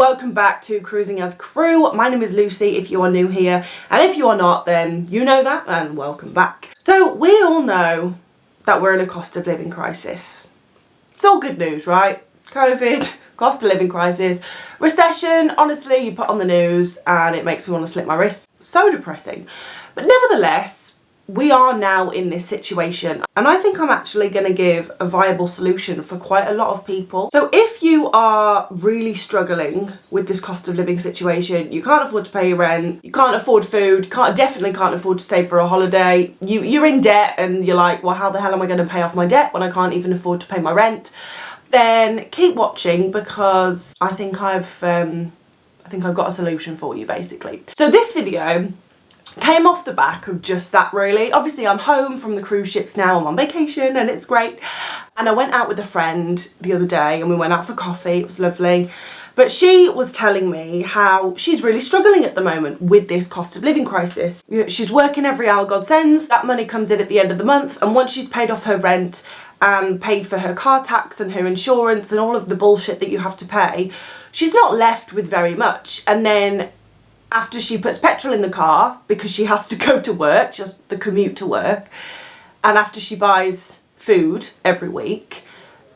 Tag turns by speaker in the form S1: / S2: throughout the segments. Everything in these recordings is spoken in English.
S1: welcome back to Cruising as Crew. My name is Lucy if you are new here, and if you are not, then you know that, and welcome back. So we all know that we're in a cost of living crisis. It's all good news, right? COVID, cost of living crisis, recession. Honestly, you put on the news and it makes me want to slip my wrists. So depressing. But nevertheless, we are now in this situation, and I think I'm actually going to give a viable solution for quite a lot of people. So if you are really struggling with this cost of living situation, you can't afford to pay your rent, you can't afford food, definitely can't afford to save for a holiday, you're in debt and you're like, well, how the hell am I going to pay off my debt when I can't even afford to pay my rent? Then keep watching, because I think I've got a solution for you, basically. So this video came off the back of just that, really. Obviously I'm home from the cruise ships now, I'm on vacation and it's great, and I went out with a friend the other day and we went out for coffee. It was lovely, but she was telling me how she's really struggling at the moment with this cost of living crisis. She's working every hour God sends, that money comes in at the end of the month, and once she's paid off her rent and paid for her car tax and her insurance and all of the bullshit that you have to pay, she's not left with very much. And then after she puts petrol in the car, because she has to go to work, just the commute to work, and after she buys food every week,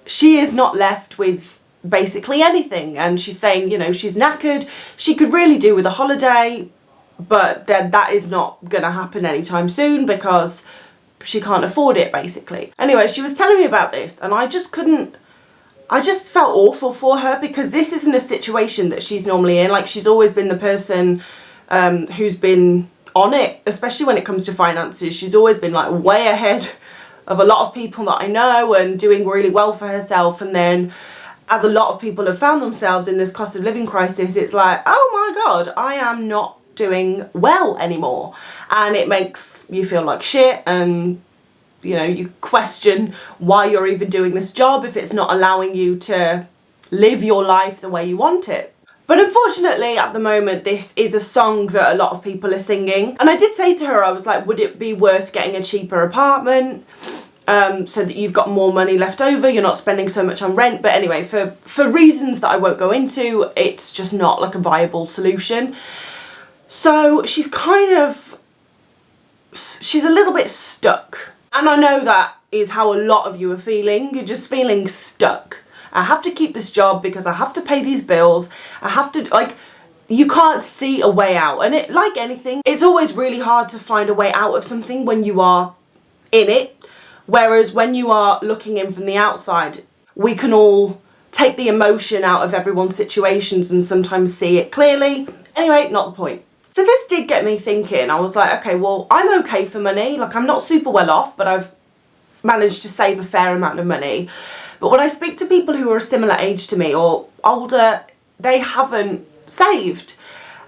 S1: she is not left with basically anything. And she's saying, you know, she's knackered, she could really do with a holiday, but then that is not gonna happen anytime soon because she can't afford it, basically. Anyway, she was telling me about this and I just felt awful for her, because this isn't a situation that she's normally in. Like, she's always been the person who's been on it, especially when it comes to finances. She's always been like way ahead of a lot of people that I know and doing really well for herself. And then as a lot of people have found themselves in this cost of living crisis, it's like, oh my God, I am not doing well anymore. And it makes you feel like shit, and you know, you question why you're even doing this job if it's not allowing you to live your life the way you want it. But unfortunately, at the moment, this is a song that a lot of people are singing. And I did say to her, I was like, would it be worth getting a cheaper apartment so that you've got more money left over, you're not spending so much on rent? But anyway, for reasons that I won't go into, it's just not like a viable solution. So she's a little bit stuck. And I know that is how a lot of you are feeling. You're just feeling stuck. I have to keep this job because I have to pay these bills. I have to, like, you can't see a way out. And it, like anything, it's always really hard to find a way out of something when you are in it. Whereas when you are looking in from the outside, we can all take the emotion out of everyone's situations and sometimes see it clearly. Anyway, not the point. So this did get me thinking. I was like, okay, well, I'm okay for money. Like, I'm not super well off, but I've managed to save a fair amount of money. But when I speak to people who are a similar age to me or older, they haven't saved.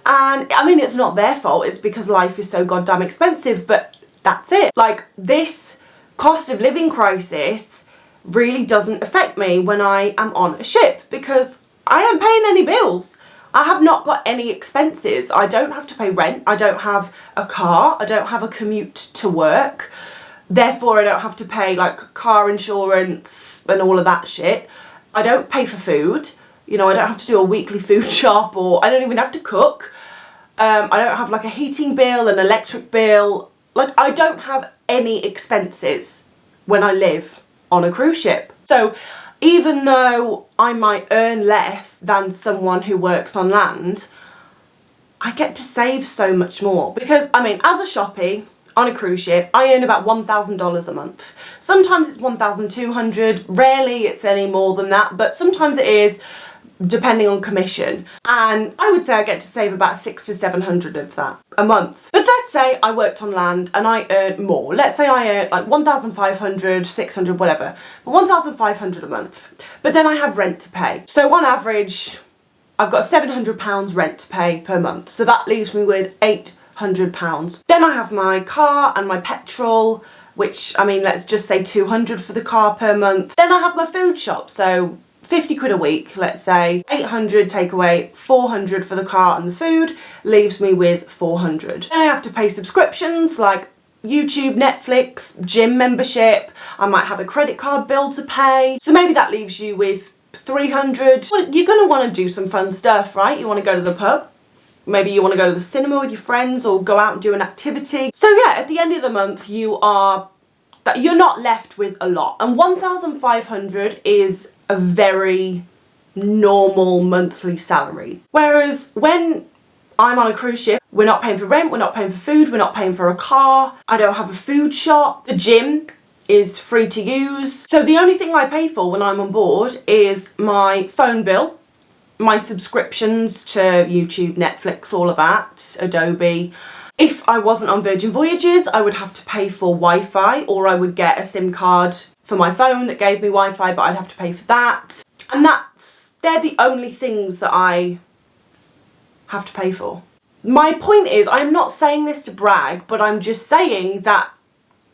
S1: And I mean, it's not their fault. It's because life is so goddamn expensive, but that's it. Like, this cost of living crisis really doesn't affect me when I am on a ship, because I am paying any bills. I have not got any expenses. I don't have to pay rent. I don't have a car. I don't have a commute to work. Therefore, I don't have to pay like car insurance and all of that shit. I don't pay for food. You know, I don't have to do a weekly food shop, or I don't even have to cook. I don't have like a heating bill, an electric bill. Like, I don't have any expenses when I live on a cruise ship. So even though I might earn less than someone who works on land, I get to save so much more. Because, I mean, as a shoppie on a cruise ship, I earn about $1,000 a month. Sometimes it's $1,200, rarely it's any more than that, but sometimes it is, depending on commission. And I would say I get to save about $600 to $700 of that a month. But let's say I worked on land and I earned more. Let's say I earned like $1,500, $600, whatever, but $1,500 a month. But then I have rent to pay. So on average, I've got £700 rent to pay per month. So that leaves me with £800. Then I have my car and my petrol, which, I mean, let's just say $200 for the car per month. Then I have my food shop, so 50 quid a week, let's say, 800 take away, 400 for the car and the food, leaves me with 400. Then I have to pay subscriptions like YouTube, Netflix, gym membership. I might have a credit card bill to pay. So maybe that leaves you with 300, well, you're going to want to do some fun stuff, right? You want to go to the pub. Maybe you want to go to the cinema with your friends or go out and do an activity. So yeah, at the end of the month, you're not left with a lot. And 1,500 is a very normal monthly salary. Whereas when I'm on a cruise ship, we're not paying for rent, we're not paying for food, we're not paying for a car, I don't have a food shop, the gym is free to use. So the only thing I pay for when I'm on board is my phone bill, my subscriptions to YouTube, Netflix, all of that, Adobe. If I wasn't on Virgin Voyages, I would have to pay for Wi-Fi, or I would get a SIM card for my phone that gave me Wi-Fi, but I'd have to pay for that. And they're the only things that I have to pay for. My point is, I'm not saying this to brag, but I'm just saying that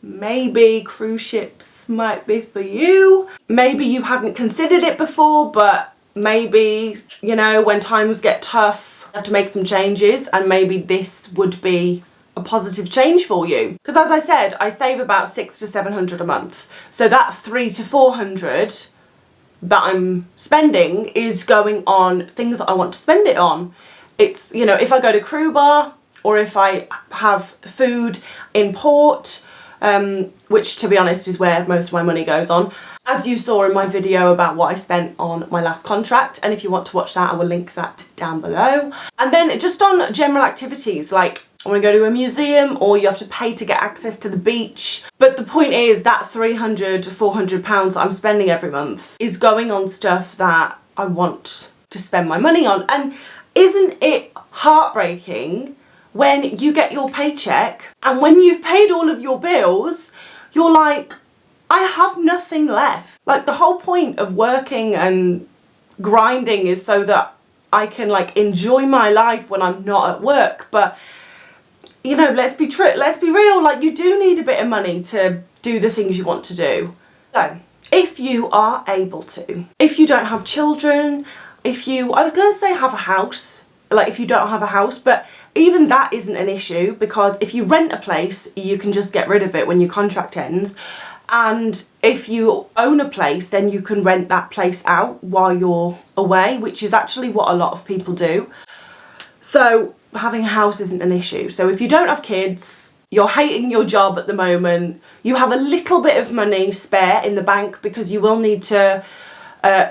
S1: maybe cruise ships might be for you. Maybe you hadn't considered it before, but maybe, you know, when times get tough, you have to make some changes, and maybe this would be a positive change for you. Because as I said, I save about 600 to 700 a month. So that 300 to 400 that I'm spending is going on things that I want to spend it on. It's, you know, if I go to Crew Bar, or if I have food in port, which to be honest is where most of my money goes on. As you saw in my video about what I spent on my last contract, and if you want to watch that, I will link that down below. And then just on general activities, like I want to go to a museum, or you have to pay to get access to the beach. But the point is that 300 to 400 pounds that I'm spending every month is going on stuff that I want to spend my money on. And isn't it heartbreaking when you get your paycheck and when you've paid all of your bills, you're like, I have nothing left. Like, the whole point of working and grinding is so that I can like enjoy my life when I'm not at work. But you know, let's be real, like you do need a bit of money to do the things you want to do. So if you are able to, if you don't have children, I was going to say have a house, like if you don't have a house, but even that isn't an issue, because if you rent a place, you can just get rid of it when your contract ends. And if you own a place, then you can rent that place out while you're away, which is actually what a lot of people do. So having a house isn't an issue. So if you don't have kids, you're hating your job at the moment, you have a little bit of money spare in the bank because you will need to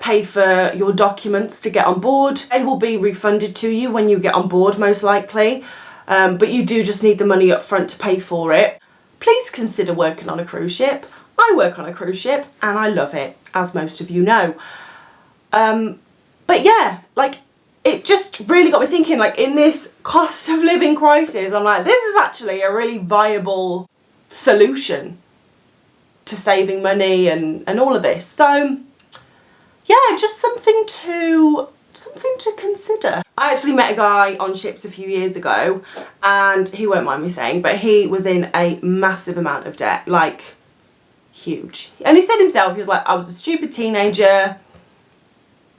S1: pay for your documents to get on board. They will be refunded to you when you get on board, most likely, but you do just need the money up front to pay for it. Please consider working on a cruise ship. I work on a cruise ship and I love it, as most of you know. But yeah, like it just really got me thinking, like in this cost of living crisis, I'm like, this is actually a really viable solution to saving money and all of this. So yeah, just something to consider. I actually met a guy on ships a few years ago, and he won't mind me saying, but he was in a massive amount of debt, like huge. And he said himself, he was like, I was a stupid teenager,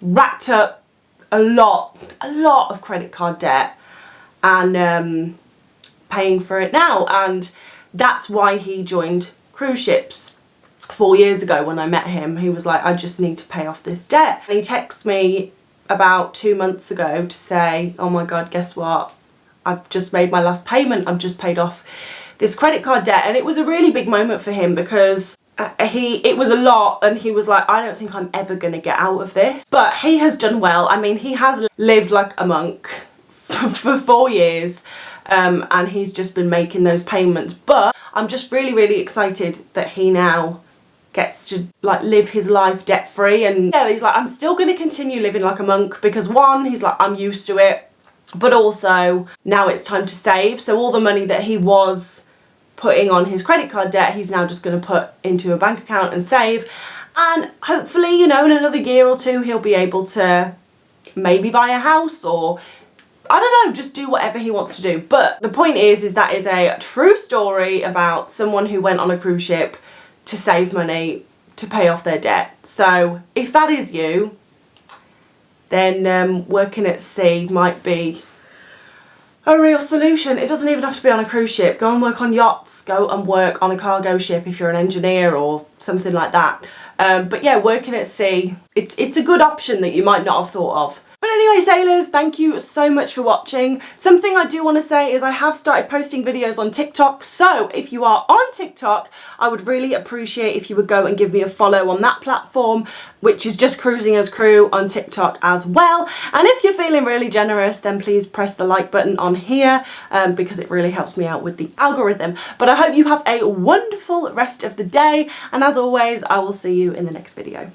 S1: racked up a lot of credit card debt, and paying for it now. And that's why he joined cruise ships. 4 years ago when I met him, he was like, I just need to pay off this debt. And he texted me about 2 months ago to say, oh my God, guess what? I've just made my last payment. I've just paid off this credit card debt. And it was a really big moment for him because it was a lot, and he was like, I don't think I'm ever going to get out of this. But he has done well. I mean, he has lived like a monk for 4 years, and he's just been making those payments. But I'm just really excited that he now gets to like live his life debt free. And yeah, he's like, I'm still going to continue living like a monk because one, he's like, I'm used to it, but also now it's time to save. So all the money that he was putting on his credit card debt, he's now just going to put into a bank account and save. And hopefully, you know, in another year or two, he'll be able to maybe buy a house, or I don't know, just do whatever he wants to do. But the point is that is a true story about someone who went on a cruise ship to save money to pay off their debt. So if that is you, then working at sea might be a real solution. It doesn't even have to be on a cruise ship. Go and work on yachts, go and work on a cargo ship if you're an engineer or something like that. But yeah, working at sea, it's a good option that you might not have thought of. But anyway, sailors, thank you so much for watching. Something I do want to say is I have started posting videos on TikTok, so if you are on TikTok, I would really appreciate if you would go and give me a follow on that platform, which is just Cruising as Crew on TikTok as well. And if you're feeling really generous, then please press the like button on here because it really helps me out with the algorithm. But I hope you have a wonderful rest of the day, and as always, I will see you in the next video.